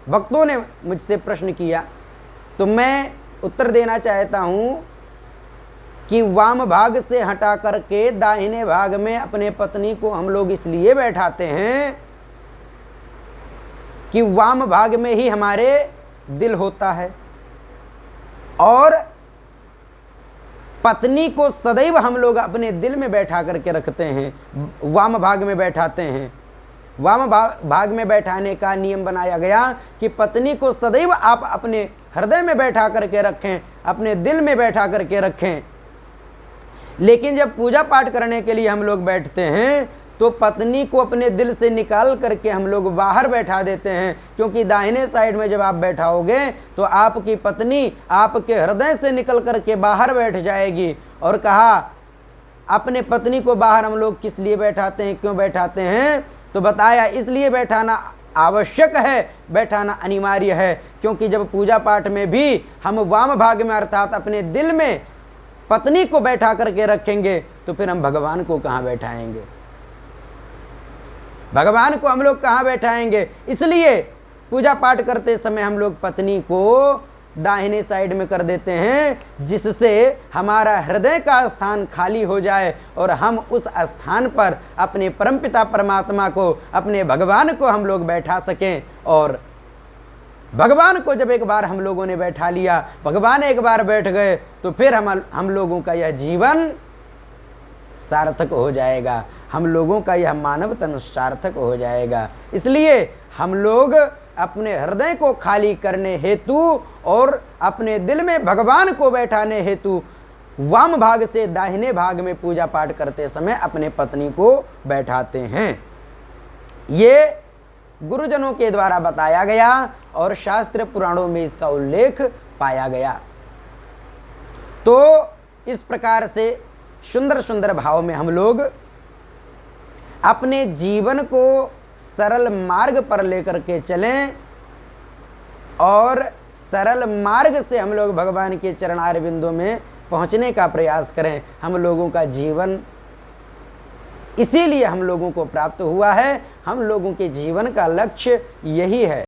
भक्तों ने मुझसे प्रश्न किया, तो मैं उत्तर देना चाहता हूँ कि वाम भाग से हटा करके दाहिने भाग में अपने पत्नी को हम लोग इसलिए बैठाते हैं कि वाम भाग में ही हमारे दिल होता है, और पत्नी को सदैव हम लोग अपने दिल में बैठा करके रखते हैं, वाम भाग में बैठाते हैं। वाम भाग में बैठाने का नियम बनाया गया कि पत्नी को सदैव आप अपने हृदय में बैठा करके रखें, अपने दिल में बैठा करके रखें। लेकिन जब पूजा पाठ करने के लिए हम लोग बैठते हैं तो पत्नी को अपने दिल से निकाल करके हम लोग बाहर बैठा देते हैं, क्योंकि दाहिने साइड में जब आप बैठाओगे तो आपकी पत्नी आपके हृदय से निकल करके बाहर बैठ जाएगी। और कहा अपने पत्नी को बाहर हम लोग किस लिए बैठाते हैं, क्यों बैठाते हैं, तो बताया इसलिए बैठाना आवश्यक है, बैठाना अनिवार्य है, क्योंकि जब पूजा पाठ में भी हम वाम भाग में अर्थात अपने दिल में पत्नी को बैठा करके रखेंगे तो फिर हम भगवान को कहाँ बैठाएंगे, भगवान को हम लोग कहाँ बैठाएंगे। इसलिए पूजा पाठ करते समय हम लोग पत्नी को दाहिने साइड में कर देते हैं, जिससे हमारा हृदय का स्थान खाली हो जाए और हम उस स्थान पर अपने परमपिता परमात्मा को, अपने भगवान को हम लोग बैठा सकें। और भगवान को जब एक बार हम लोगों ने बैठा लिया, भगवान एक बार बैठ गए, तो फिर हम लोगों का यह जीवन सार्थक हो जाएगा, हम लोगों का यह मानव तन सार्थक हो जाएगा। इसलिए हम लोग अपने हृदय को खाली करने हेतु और अपने दिल में भगवान को बैठाने हेतु वाम भाग से दाहिने भाग में पूजा पाठ करते समय अपने पत्नी को बैठाते हैं। ये गुरुजनों के द्वारा बताया गया और शास्त्र पुराणों में इसका उल्लेख पाया गया। तो इस प्रकार से सुंदर सुंदर भाव में हम लोग अपने जीवन को सरल मार्ग पर लेकर के चलें और सरल मार्ग से हम लोग भगवान के चरणार बिंदु में पहुंचने का प्रयास करें। हम लोगों का जीवन इसीलिए हम लोगों को प्राप्त हुआ है, हम लोगों के जीवन का लक्ष्य यही है।